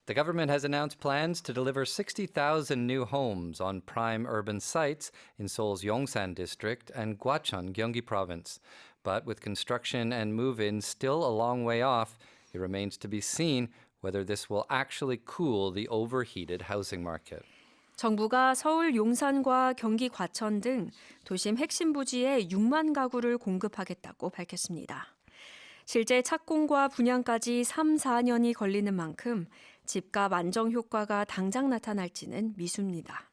The government has announced plans to deliver 60,000 new homes on prime urban sites in Seoul's Yongsan district and Gwacheon, Gyeonggi province. But with construction and move-ins still a long way off, it remains to be seen whether this will actually cool the overheated housing market. 정부가 서울 용산과 경기 과천 등 도심 핵심 부지에 6만 가구를 공급하겠다고 밝혔습니다. 실제 착공과 분양까지 3, 4년이 걸리는 만큼 집값 안정 효과가 당장 나타날지는 미수입니다.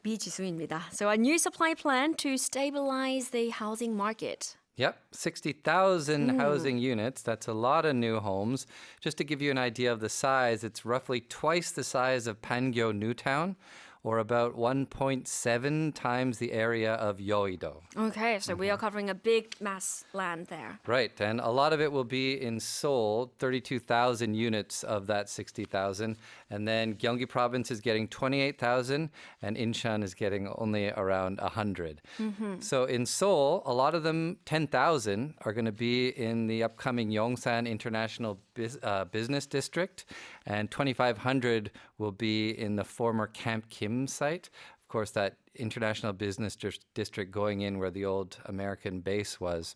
미지수입니다. So a new supply plan to stabilize the housing market. Yep, 60,000 housing units. That's a lot of new homes. Just to give you an idea of the size, it's roughly twice the size of Pangyo Newtown, or about 1.7 times the area of Yeouido. Okay, so we are covering a big mass land there. Right, and a lot of it will be in Seoul, 32,000 units of that 60,000. And then Gyeonggi province is getting 28,000, and Incheon is getting only around 100. So in Seoul, a lot of them, 10,000, are going to be in the upcoming Yongsan International Business District, and 2,500 will be in the former Camp Kim site. Of course, that international business district going in where the old American base was.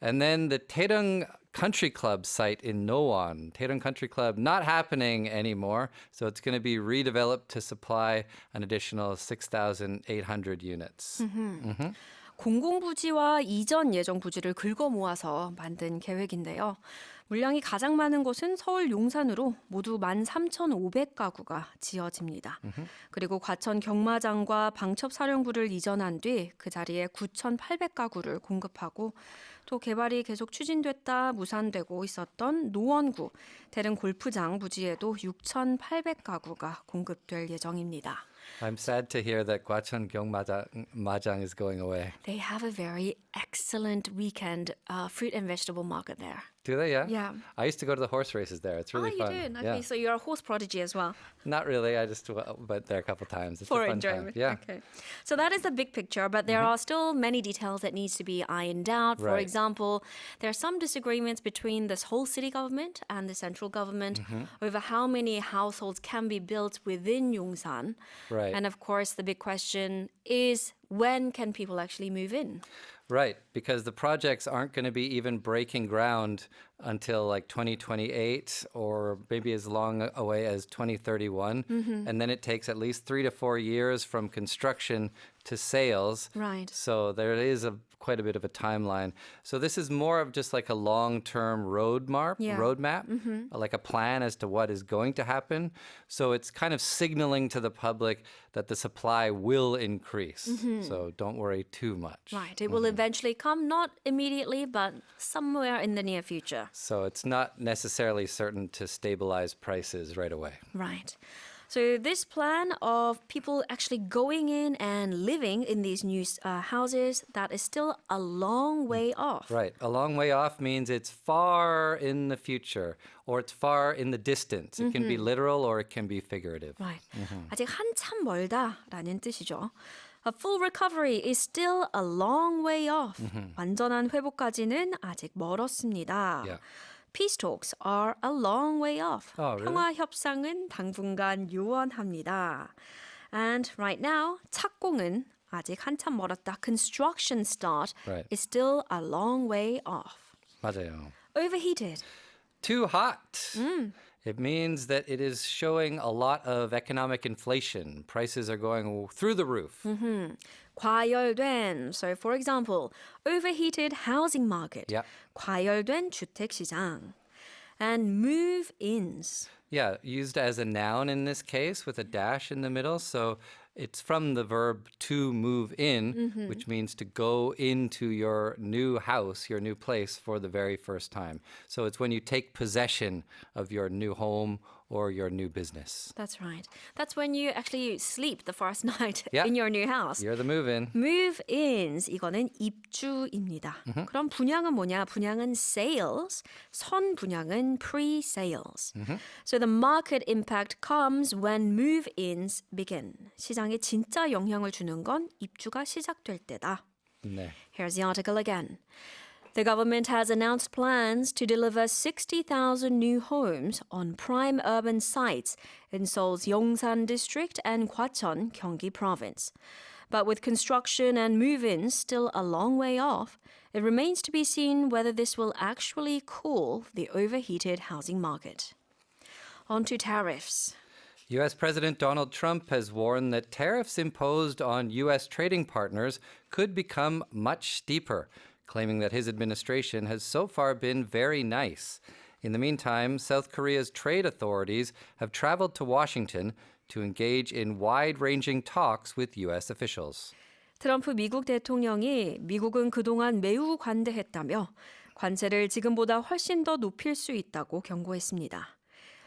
And then the Taedong Country Club site in Nowon. Taedong Country Club not happening anymore, so it's going to be redeveloped to supply an additional 6,800 units. 공공부지와 이전 예정 부지를 긁어 모아서 만든 계획인데요. 물량이 가장 많은 곳은 서울 용산으로 모두 13,500가구가 지어집니다. 그리고 과천 경마장과 방첩사령부를 이전한 뒤 그 자리에 9,800가구를 공급하고 또 개발이 계속 추진됐다 무산되고 있었던 노원구 대릉 골프장 부지에도 6,800가구가 공급될 예정입니다. I'm sad to hear that Gwacheon Gyeongmajang is going away. They have a very excellent weekend fruit and vegetable market there. Do they? Yeah? Yeah. I used to go to the horse races there. It's really you fun. did? Okay, Yeah. so you're a horse prodigy as well. Not really. I just went there a couple times. It's For a fun enjoyment. time. Yeah. Okay. So that is the big picture, but there are still many details that needs to be ironed out. For Right. example, there are some disagreements between this whole city government and the central government over how many households can be built within Yongsan. Right. And of course, the big question is when can people actually move in? Right, because the projects aren't going to be even breaking ground until like 2028 or maybe as long away as 2031. And then it takes at least 3 to 4 years from construction to sales. Right. So there is quite a bit of a timeline. So this is more of just like a long-term roadmap, like a plan as to what is going to happen. So it's kind of signaling to the public that the supply will increase. So don't worry too much. Right. It will eventually come, not immediately, but somewhere in the near future. So it's not necessarily certain to stabilize prices right away. Right. So this plan of people actually going in and living in these new houses, that is still a long way off. Right. A long way off means it's far in the future or it's far in the distance. It can be literal or it can be figurative. Right. 아직 한참 멀다라는 뜻이죠. A full recovery is still a long way off. 완전한 회복까지는 아직 멀었습니다. Yeah. Peace talks are a long way off. Oh, really? 평화 협상은 당분간 요원합니다. And right now, 착공은 아직 한참 멀었다. Construction start Right. is still a long way off. 맞아요. Overheated. Too hot. It means that it is showing a lot of economic inflation. Prices are going through the roof. 과열된. So for example, overheated housing market. Yeah. 과열된 주택 시장. And move-ins. Yeah, used as a noun in this case with a dash in the middle. So it's from the verb to move in, which means to go into your new house, your new place for the very first time. So it's when you take possession of your new home or your new business. That's right. That's when you actually sleep the first night Yeah. in your new house. You're the move-in. Move-ins, 이거는 입주입니다. 그럼 분양은 뭐냐? 분양은 sales, 선분양은 pre-sales. So the market impact comes when move-ins begin. 시장에 진짜 영향을 주는 건 입주가 시작될 때다. 네. Here's the article again. The government has announced plans to deliver 60,000 new homes on prime urban sites in Seoul's Yongsan district and Gwacheon, Gyeonggi province. But with construction and move-ins still a long way off, it remains to be seen whether this will actually cool the overheated housing market. On to tariffs. U.S. President Donald Trump has warned that tariffs imposed on U.S. trading partners could become much steeper, claiming that his administration has so far been very nice. In the meantime, South Korea's trade authorities have traveled to Washington to engage in wide-ranging talks with U.S. officials. 트럼프 미국 대통령이 미국은 그동안 매우 관대했다며 관세를 지금보다 훨씬 더 높일 수 있다고 경고했습니다.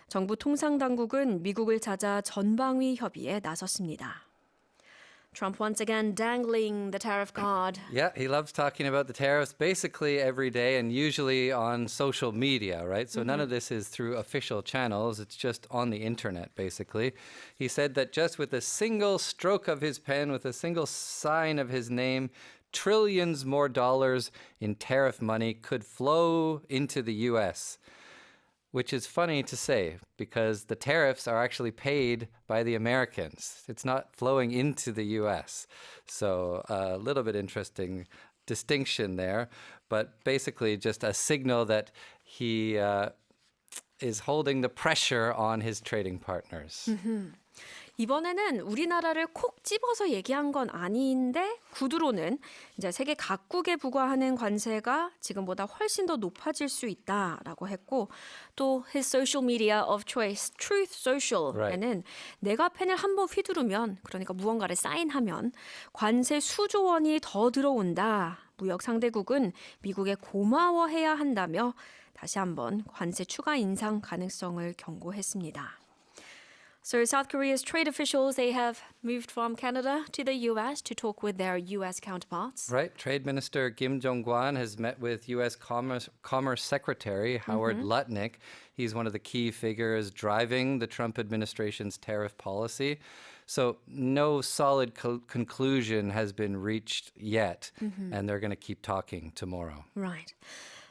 정부 통상당국은 미국을 찾아 전방위 협의에 나섰습니다. Trump once again dangling the tariff card. Yeah, he loves talking about the tariffs basically every day and usually on social media, right? So none of this is through official channels. It's just on the internet, basically. He said that just with a single stroke of his pen, with a single sign of his name, trillions more dollars in tariff money could flow into the U.S., which is funny to say because the tariffs are actually paid by the Americans. It's not flowing into the U.S. So a little bit interesting distinction there, but basically just a signal that he is holding the pressure on his trading partners. 이번에는 우리나라를 콕 집어서 얘기한 건 아닌데 구두로는 이제 세계 각국에 부과하는 관세가 지금보다 훨씬 더 높아질 수 있다라고 했고 또 his social media of choice, Truth Social에는 내가 펜을 한번 휘두르면 그러니까 무언가를 사인하면 관세 수조 원이 더 들어온다. 무역 상대국은 미국에 고마워해야 한다며 다시 한번 관세 추가 인상 가능성을 경고했습니다. So South Korea's trade officials, they have moved from Canada to the U.S. to talk with their U.S. counterparts. Right. Trade Minister Kim Jong-kwan has met with U.S. Commerce Secretary Howard Lutnick. He's one of the key figures driving the Trump administration's tariff policy. So no solid conclusion has been reached yet, and they're going to keep talking tomorrow. Right.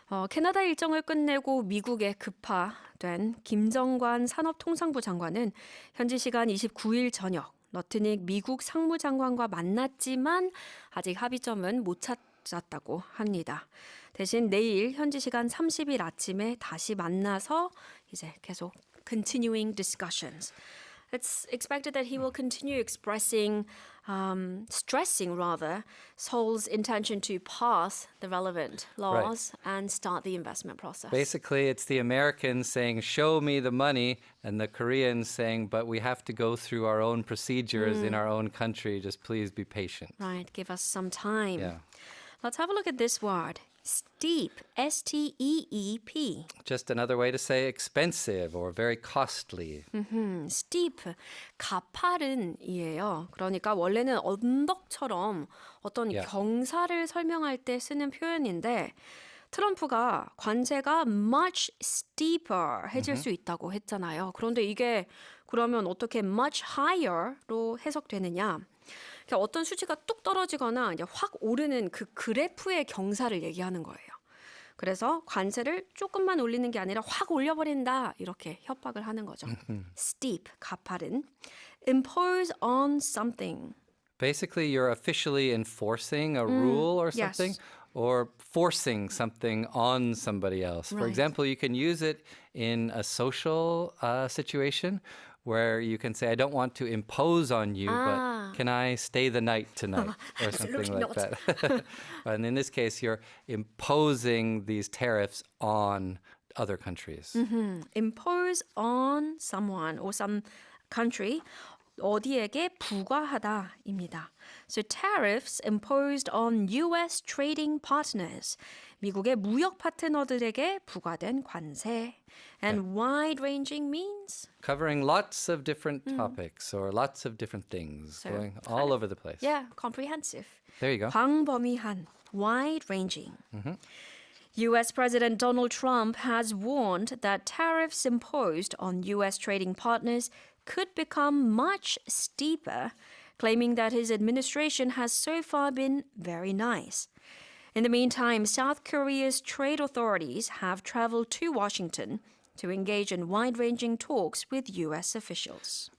캐나다 일정을 끝내고 미국에 급파된 김정관 산업통상부 장관은 현지 시간 29일 저녁 러트닉 미국 상무장관과 만났지만 아직 합의점은 못 찾았다고 합니다. 대신 내일 현지 시간 30일 아침에 다시 만나서 이제 계속 continuing discussions. It's expected that he will continue stressing Seoul's intention to pass the relevant laws and start the investment process. Basically, it's the Americans saying, show me the money, and the Koreans saying, but we have to go through our own procedures in our own country. Just please be patient. Right, give us some time. Yeah. Let's have a look at this word. Steep, S-T-E-E-P. Just another way to say expensive or very costly. steep, 가파른이에요. 그러니까 원래는 언덕처럼 어떤 경사를 설명할 때 쓰는 표현인데 트럼프가 관세가 much steeper 해질 수 있다고 했잖아요. 그런데 이게 그러면 어떻게 much higher로 해석되느냐? 그러니까 어떤 수치가 뚝 떨어지거나 이제 확 오르는 그 그래프의 경사를 얘기하는 거예요. 그래서 관세를 조금만 올리는 게 아니라 확 올려버린다 이렇게 협박을 하는 거죠. steep, 가파른. impose on something. Basically, you're officially enforcing a rule or something, yes. or forcing something on somebody else. For example, you can use it in a social situation where you can say, I don't want to impose on you, but can I stay the night tonight? Or something like that. And in this case, you're imposing these tariffs on other countries. impose on someone or some country. 어디에게 부과하다입니다. So tariffs imposed on U.S. trading partners. 미국의 무역 파트너들에게 부과된 관세. And wide-ranging means? Covering lots of different topics or lots of different things, So, going all over the place. Yeah, comprehensive. There you go. 광범위한, wide-ranging. U.S. President Donald Trump has warned that tariffs imposed on U.S. trading partners could become much steeper, claiming that his administration has so far been very nice. In the meantime, South Korea's trade authorities have traveled to Washington to engage in wide-ranging talks with U.S. officials.